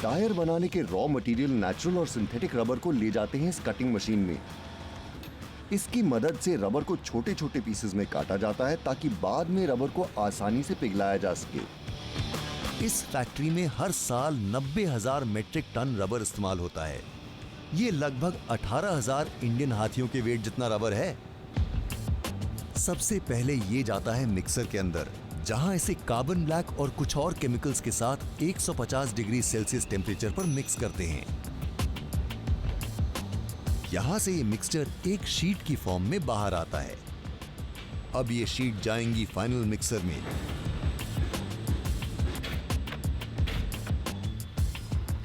Tyre बनाने के raw material natural और सिंथेटिक रबर को ले जाते हैं इस कटिंग मशीन में। इसकी मदद से रबर को छोटे छोटे पीसेस में काटा जाता है ताकि बाद में रबर को आसानी से पिघलाया जा सके। इस फैक्ट्री में हर साल 90,000 मीट्रिक टन रबर इस्तेमाल होता है। ये लगभग 18,000 इंडियन हाथियों के वेट जितना रबर है। सबसे पहले ये जाता है मिक्सर के अंदर, जहां इसे कार्बन ब्लैक और कुछ और केमिकल्स के साथ 150 डिग्री सेल्सियस टेम्परेचर पर मिक्स करते हैं। यहां से ये मिक्सचर एक शीट की फॉर्म में बाहर आता है। अब ये शीट जाएंगी फाइनल मिक्सर में।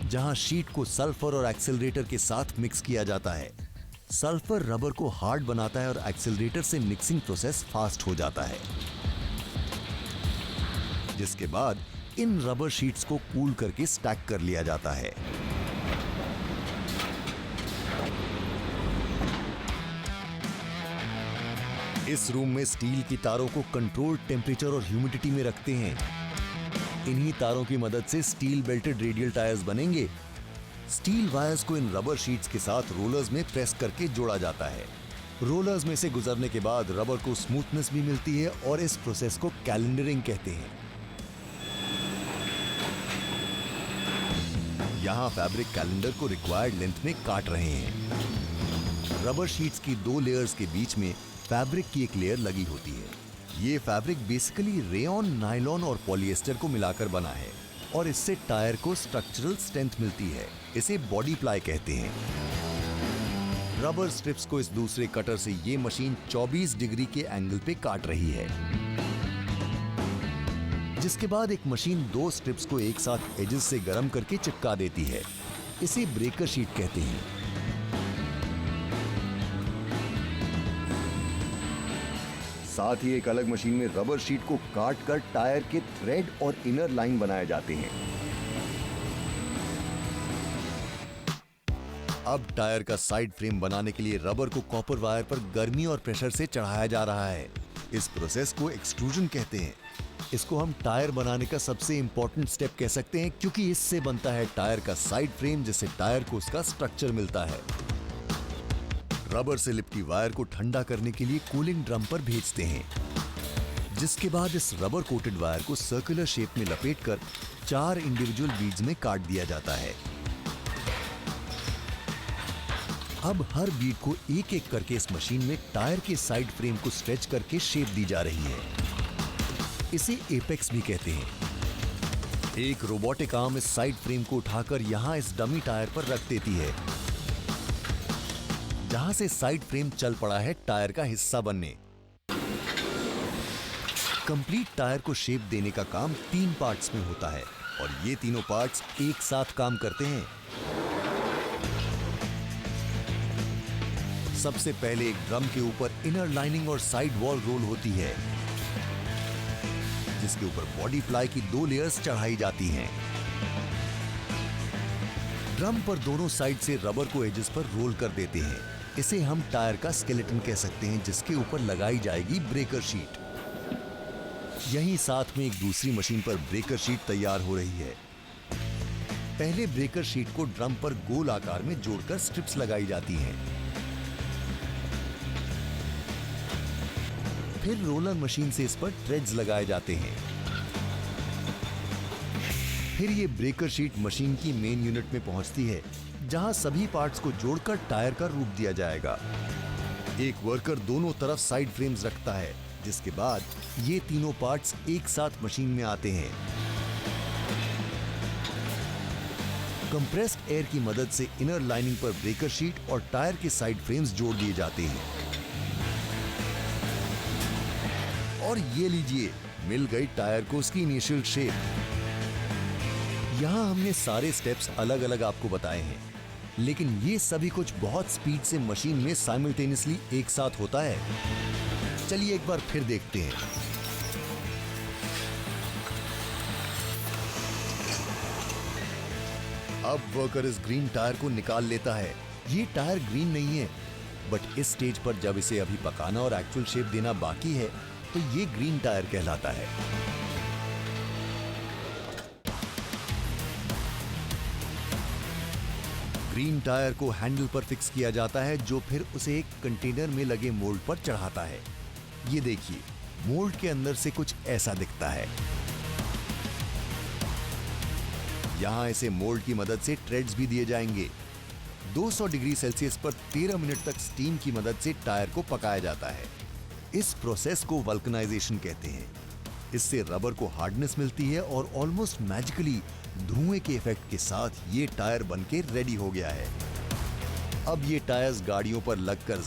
जहां शीट को सल्फर और एक्सेलरेटर के साथ मिक्स किया जाता है। सल्फर रबर को हार्ड बनाता है और एक्सेलरेटर से मिक्सिंग प्रोसेस फास्ट हो जाता है, जिसके बाद इन रबर शीट्स को कूल करके स्टैक कर लिया जाता है। इस रूम में स्टील की तारों को कंट्रोल्ड टेम्परेचर और ह्यूमिडिटी में रखते हैं। इन्हीं तारों की मदद से स्टील बेल्टेड रेडियल टायर्स बनेंगे। स्टील वायर्स को इन रबर शीट्स के साथ रोलर्स में प्रेस करके जोड़ा जाता है। रोलर्स में से गुजरने के बाद रबर को स्मूथनेस भी मिलती है और इस प्रोसेस को कैलेंडरिंग कहते हैं। यहां फैब्रिक कैलेंडर को रिक्वायर्ड लेंथ में काट रहे हैं। रबर शीट्स की 2 लेयर्स के बीच में फैब्रिक की एक लेयर लगी होती है। ये फैब्रिक बेसिकली रेयॉन, नायलॉन और पॉलिएस्टर को मिलाकर बना है और इससे टायर को स्ट्रक्चरल स्ट्रेंथ मिलती है। इसे बॉडी प्लाई कहते हैं। रबर स्ट्रिप्स को इस दूसरे कटर से ये मशीन 24 डिग्री के एंगल पे काट रही है, जिसके बाद एक मशीन 2 स्ट्रिप्स को एक साथ एजेस से गर्म करके चिपका देती है। इसे ब्रेकर शीट कहते हैं। साथ ही एक अलग मशीन में रबर शीट को काट कर टायर के थ्रेड और इनर लाइन बनाए जाते हैं। अब टायर का साइड फ्रेम बनाने के लिए रबर को कॉपर वायर पर गर्मी और प्रेशर से चढ़ाया जा रहा है। इस प्रोसेस को एक्सट्रूजन कहते हैं। इसको हम टायर बनाने का सबसे इंपॉर्टेंट स्टेप कह सकते हैं, क्योंकि इससे बनता है टायर का साइड फ्रेम, जिससे टायर को उसका स्ट्रक्चर मिलता है। रबर से लिपटी वायर को ठंडा करने के लिए कूलिंग ड्रम पर भेजते हैं, जिसके बाद इस रबर कोटेड वायर को सर्कुलर शेप में लपेटकर 4 इंडिविजुअल बीड्स में काट दिया जाता है। अब हर बीड को एक एक करके इस मशीन में टायर के साइड फ्रेम को स्ट्रेच करके शेप दी जा रही है। इसे एपेक्स भी कहते हैं। एक रोबोटिक आर्म इस साइड फ्रेम को उठाकर यहां इस डमी टायर पर रख देती है, जहां से साइड फ्रेम चल पड़ा है टायर का हिस्सा बनने। कंप्लीट टायर को शेप देने का काम 3 पार्ट्स में होता है और ये तीनों पार्ट्स एक साथ काम करते हैं। सबसे पहले एक ड्रम के ऊपर इनर लाइनिंग और साइड वॉल रोल होती है, जिसके ऊपर बॉडी प्लाई की 2 लेयर्स चढ़ाई जाती हैं। ड्रम पर दोनों साइड से रबर को एजेस पर रोल कर देते हैं। इसे हम टायर का स्केलेटन कह सकते हैं, जिसके ऊपर लगाई जाएगी ब्रेकर शीट। यहीं साथ में एक दूसरी मशीन पर ब्रेकर शीट तैयार हो रही है। पहले ब्रेकर शीट को ड्रम पर गोल आकार में जोड़कर स्ट्रिप्स लगाई जाती हैं। फिर रोलर मशीन से इस पर थ्रेड्स लगाए जाते हैं। फिर ये ब्रेकर शीट मशीन की मेन यूनिट में पहुंचती है, जहां सभी पार्ट्स को जोड़कर टायर का रूप दिया जाएगा। एक वर्कर दोनों तरफ साइड फ्रेम्स रखता है, जिसके बाद ये तीनों पार्ट्स एक साथ मशीन में आते हैं। कंप्रेस्ड एयर की मदद से इनर लाइनिंग पर ब्रेकर शीट और टायर के साइड फ्रेम्स जोड़ दिए जाते हैं। और ये लीजिए, मिल गई टायर को उसकी इनिशियल शेप। यहां हमने सारे स्टेप्स अलग अलग आपको बताए हैं, लेकिन ये सभी कुछ बहुत स्पीड से मशीन में साइमल्टेनियसली एक साथ होता है। चलिए एक बार फिर देखते हैं। अब वर्कर इस ग्रीन टायर को निकाल लेता है। ये टायर ग्रीन नहीं है, बट इस स्टेज पर जब इसे अभी पकाना और एक्चुअल शेप देना बाकी है, तो ये ग्रीन टायर कहलाता है। ग्रीन टायर को हैंडल पर फिक्स किया जाता है जो फिर उसे एक कंटेनर में लगे मोल्ड पर चढ़ाता है। ये देखिए, मोल्ड के अंदर से कुछ ऐसा दिखता है। यहां इसे मोल्ड की मदद से ट्रेड्स भी दिए जाएंगे। 200 डिग्री सेल्सियस पर 13 मिनट तक स्टीम की मदद से टायर को पकाया जाता है। इस प्रोसेस को वल्कनाइजेशन कहते हैं। इससे रबर को हार्डनेस मिलती है और ऑलमोस्ट मैजिकली धुएं के इफेक्ट के साथ ये टायर बनके रेडी हो गया है। अब ये टायर्स गाड़ियों पर लगकर